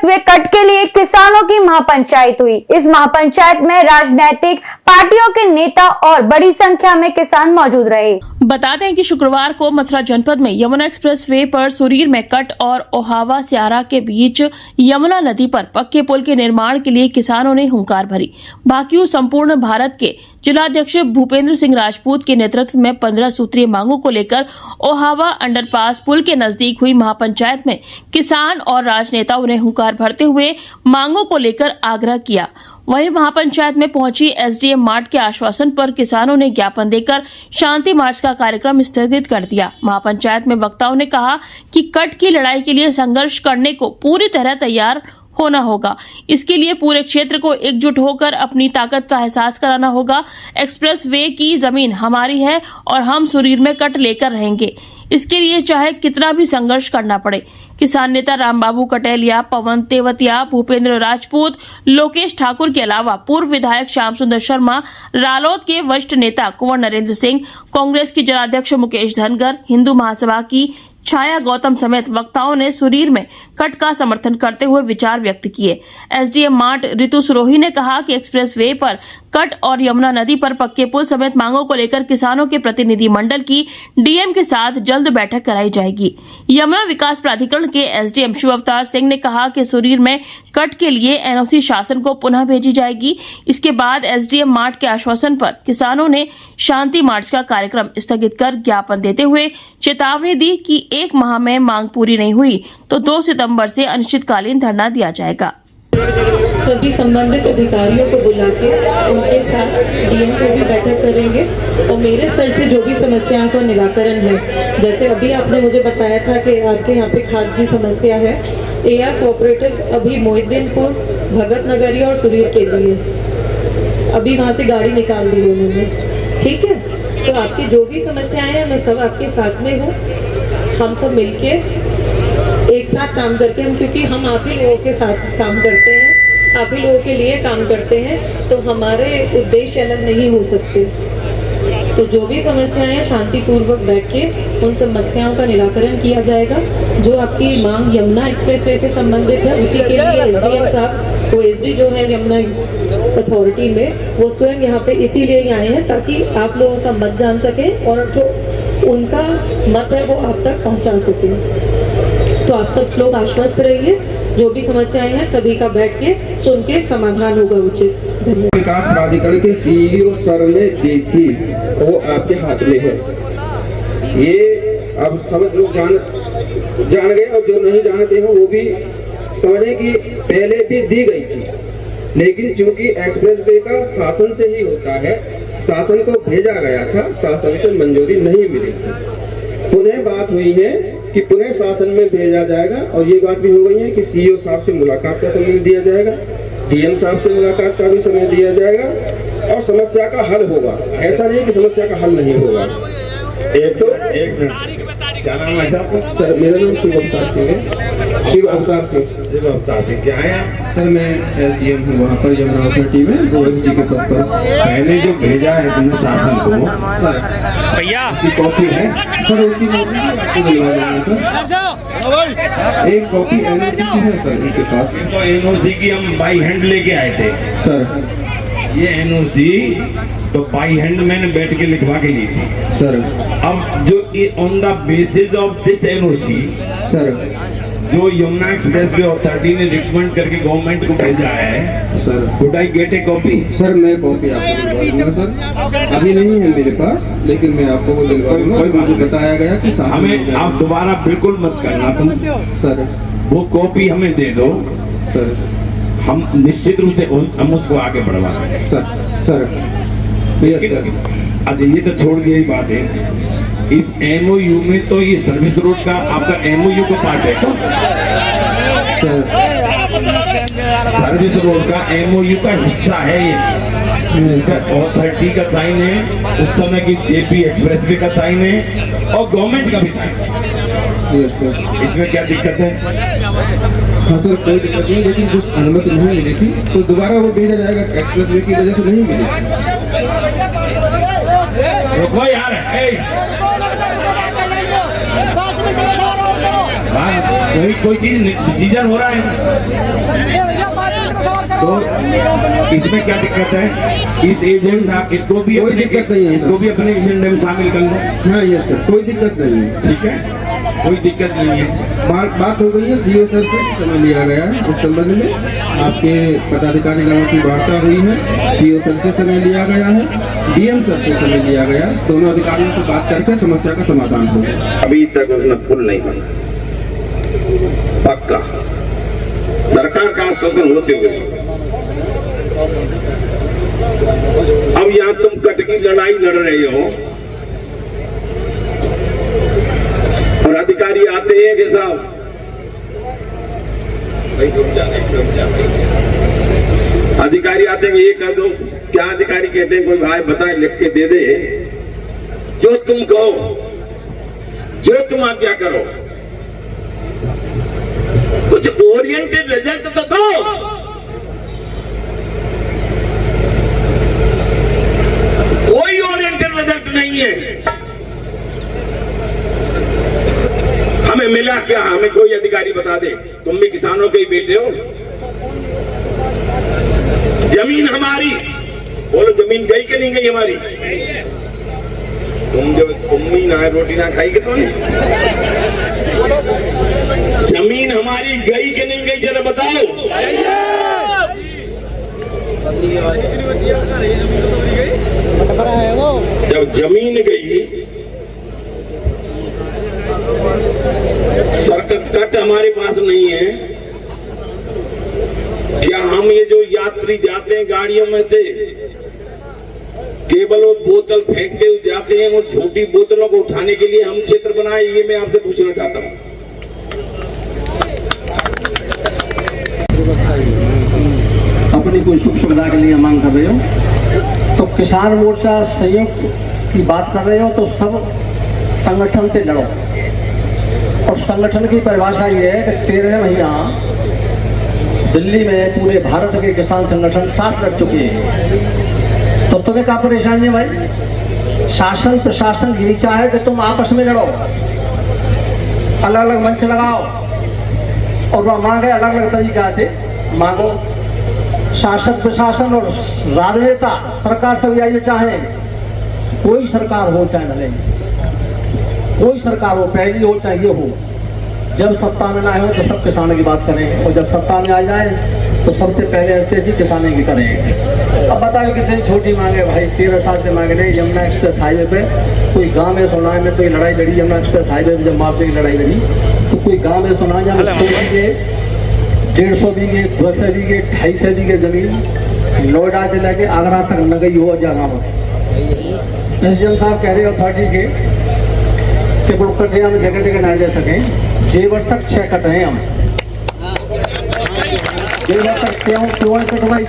Expressway cut के लिए किसानों की महापंचायत हुई। इस महापंचायत में राजनीतिक पार्टियों के नेता और बड़ी संख्या में किसान मौजूद रहे। बताते हैं कि शुक्रवार को मथुरा जनपद में यमुना एक्सप्रेसवे पर सुरीर में कट और ओहावा स्यारा के बीच यमुना नदी पर पक्के पुल के निर्माण के लिए किसानों ने हुंकार भरी। बाकी संपूर्ण भारत के जिलाध्यक्ष भूपेंद्र सिंह राजपूत के नेतृत्व में 15 सूत्रीय मांगों को लेकर ओहावा अंडरपास पुल के नजदीक हुई महापंचायत में किसान और राजनेताओं ने हुंकार भरते हुए मांगों को लेकर आग्रह किया। वहीं महापंचायत में पहुंची एसडीएम मार्ट के आश्वासन पर किसानों ने ज्ञापन देकर शांति मार्च का कार्यक्रम स्थगित कर दिया। महापंचायत में वक्ताओं ने कहा कि कट की लड़ाई के लिए संघर्ष करने को पूरी तरह तैयार होना होगा। इसके लिए पूरे क्षेत्र को एकजुट होकर अपनी ताकत का एहसास कराना होगा। एक्सप्रेस वे की जमीन हमारी है और हम सुरीर में कट लेकर रहेंगे, इसके लिए चाहे कितना भी संघर्ष करना पड़े। किसान नेता रामबाबू कटेलिया, पवन तेवतिया, भूपेंद्र राजपूत, लोकेश ठाकुर के अलावा पूर्व विधायक श्याम सुंदर शर्मा, रालोद के वरिष्ठ नेता कुंवर नरेंद्र सिंह, कांग्रेस के जिलाध्यक्ष मुकेश धनगर, हिंदू महासभा की छाया गौतम समेत वक्ताओं ने सुरीर में कट का समर्थन करते हुए विचार व्यक्त किए। एसडीएम मार्ट ऋतु सुरोही ने कहा कि एक्सप्रेस वे पर कट और यमुना नदी पर पक्के पुल समेत मांगों को लेकर किसानों के प्रतिनिधि मंडल की डीएम के साथ जल्द बैठक कराई जाएगी। यमुना विकास प्राधिकरण के एसडीएम शिव अवतार सिंह ने कहा कि सुरीर में कट के लिए एनओसी शासन को पुनः भेजी जाएगी। इसके बाद एसडीएम मार्ट के आश्वासन पर किसानों ने शांति मार्च का कार्यक्रम स्थगित कर ज्ञापन देते हुए चेतावनी दी कि 1 माह में मांग पूरी नहीं हुई तो 2 सितंबर से अनिश्चितकालीन धरना दिया जाएगा। सभी संबंधित अधिकारियों को बुला के उनके साथ डीएम से भी बैठक करेंगे और मेरे स्तर से जो भी समस्याओं का निराकरण है, जैसे अभी आपने मुझे बताया था कि आपके यहाँ पे खाद की समस्या है, एआर कोऑपरेटिव अभी मोहिद्दीनपुर, भगत नगरी और सुरीर के लिए अभी वहाँ से गाड़ी निकाल दी उन्होंने। ठीक है, तो आपकी जो भी समस्याएं हैं मैं सब आपके साथ में हूँ। हम सब मिलके एक साथ काम करके क्योंकि हम आप ही लोगों के साथ काम करते हैं, आप ही लोगों के लिए काम करते हैं, तो हमारे उद्देश्य अलग नहीं हो सकते। तो जो भी समस्याएं हैं शांतिपूर्वक बैठ के उन समस्याओं का निराकरण किया जाएगा। जो आपकी मांग यमुना एक्सप्रेसवे से संबंधित है उसी के लिए एसडीएम साहब, वो एसडी जो है यमुना अथॉरिटी में, वो स्वयं यहाँ पे इसीलिए आए हैं ताकि आप लोगों का मत जान सके और जो उनका मत है वो आप तक पहुँचा सके। तो आप सब लोग आश्वस्त रहिए, जो भी समस्याएं हैं सभी का बैठ के सुन के समाधान होगा उचित। धन्यवाद। विकास प्राधिकरण के सीईओ सर ने दी थी, वो आपके हाथ में है। ये अब समझ लोग जान गए और जो नहीं जानते हैं वो भी समझे कि पहले भी दी गई थी, लेकिन चूंकि एक्सप्रेस वे का शासन से ही होता है, शासन को भेजा गया था, शासन से मंजूरी नहीं मिली थी। पुनः बात हुई है कि पुनः शासन में भेजा जाएगा और ये बात भी हो गई है कि सीईओ साहब से मुलाकात का समय दिया जाएगा, डीएम साहब से मुलाकात का भी समय दिया जाएगा और समस्या का हल होगा। ऐसा नहीं कि समस्या का हल नहीं होगा। एक मिनट, क्या नाम है आपका? सर मेरा नाम शिव अवतार सिंह है। शिव अवतार सिंह। शिव अवतार सिंह, क्या है आप? सर मैं एसडीएम हूँ वहाँ पर यमुना अथॉरिटी में, वो एसडी के पद पर। पहले जो भेजा है तुमने शासन को, सर भैया उसकी कॉपी है? सर उसकी कॉपी आपको दिलवा देंगे सर। एक कॉपी एनओसी की है सर उनके पास। तो एनओसी की हम बाई हैंड लेके आए थे सर। ये एनओसी तो बाई हैंड मैंने बैठ के लिखवा के ली थी सर। अब जो on the basis of this NOC sir जो यमुना एक्सप्रेसवे अथॉरिटी ने रिकमेंड करके गवर्नमेंट को भेजा है, sir would I get A copy? Sir मैं कॉपी आपको दिलवा दूंगा सर। अभी नहीं है मेरे पास, लेकिन मैं आपको वो दिलवा दूंगा। कोई बात नहीं। बताया गया कि हमें आप दोबारा बिल्कुल मत करना तुम सर। वो कॉपी हमें दे दो सर हम निश्चित रूप से हम उसको आगे बढ़वा देंगे। Sir yes sir. अच्छा ये तो छोड़ दिया ही बात है, इस एमओयू में तो ये सर्विस रोड का आपका एमओयू का पार्ट है। तो सर सर्विस रोड का एमओयू का हिस्सा है ये, इसका अथॉरिटी का साइन है, उस समय की जेपी एक्सप्रेसवे का साइन है और गवर्नमेंट का भी साइन है। Yes sir. इसमें क्या दिक्कत है? हाँ सर कोई दिक्कत नहीं, लेकिन जो अनुमति नहीं मिली थी तो दोबारा वो भेजा जाएगा। एक्सप्रेसवे की वजह से नहीं मिली। रुको यार, कोई चीज डिसीजन हो रहा है तो इसमें क्या दिक्कत है? इस एजेंडा इसको भी कोई दिक्कत नहीं है, इसको भी अपने एजेंडे में शामिल कर लो। हाँ ये सर, कोई दिक्कत नहीं है। ठीक है, कोई दिक्कत नहीं है। बात हो गई है सीओ सर से, समय लिया गया है इस संबंध में। आपके पदाधिकारी गणों की वार्ता हुई है, सीओ सर से समय लिया गया है, डीएम सर से समय लिया गया। दोनों अधिकारियों से बात करके समस्या का समाधान होगा। अभी तक उसमें पुल नहीं बना पक्का, सरकार का आश्वासन होते हुए। अब यहाँ तुम कट की लड़ाई लड़ रहे हो और अधिकारी आते हैं कि साहब अधिकारी आते हैं ये कर दो। क्या अधिकारी कहते हैं? कोई भाई बताए, लिख के दे दे, जो तुम कहो, जो तुम आज्ञा करो, कुछ ओरिएंटेड रिजल्ट तो दो। कोई ओरिएंटेड रिजल्ट नहीं है। हमें मिला क्या? हमें कोई अधिकारी बता दे। तुम भी किसानों के ही बेटे हो। जमीन हमारी, बोलो जमीन गई कि नहीं गई हमारी? तुम ही ना रोटी ना खाई के तो नहीं। जमीन हमारी गई कि नहीं गई जरा बताओ। जब जमीन गई, सरकट हमारे पास नहीं है, क्या हम ये जो यात्री जाते हैं गाड़ियों में से, केवल वो बोतल फेंकते हुए जाते हैं, वो झूठी बोतलों को उठाने के लिए हम क्षेत्र बनाए? ये मैं आपसे पूछना चाहता हूँ। अपनी कोई सुख सुविधा के लिए मांग कर रहे हो तो किसान मोर्चा संयुक्त की बात कर रहे हो तो सब संगठन से लड़ो। और संगठन की परिभाषा ये है कि 13 महीना दिल्ली में पूरे भारत के किसान संगठन साथ लड़ चुके हैं। तो तुम्हें क्या परेशानी है भाई? शासन प्रशासन यही चाहे कि तुम आपस में लड़ो, अलग अलग मंच लगाओ और वह मांगे अलग अलग तरीका से मांगो। शासन प्रशासन और राजनेता सरकार से भी चाहे कोई सरकार हो चाहे भले कोई सरकार हो, पहली हो चाहे ये हो, जब सत्ता में ना हो तो सब किसानों की बात करेंगे और जब सत्ता में आ जाए तो सबसे पहले ऐसी किसानी की करेंगे। अब बताओ कितनी छोटी मांगे भाई, 13 साल से मांग रहे। यमुना एक्सप्रेस हाईवे पे कोई गांव में सोनाई में कोई लड़ाई लड़ी, यमुना एक्सप्रेस हाईवे पे जब मुआवजे की लड़ाई लड़ी तो कोई गांव में सोना जब 100 बीघे 150 बीघे 200 बीघे 250 बीघे जमीन नोएडा से लेके आगरा तक न गई हो जगह में। एसडीएम साहब कह रहे अथॉरिटी के बुड़कटे हम जगह जगह नहीं दे सकें। जेवर तक 6 कट हैं हम, जेवर तक 6 कटवाई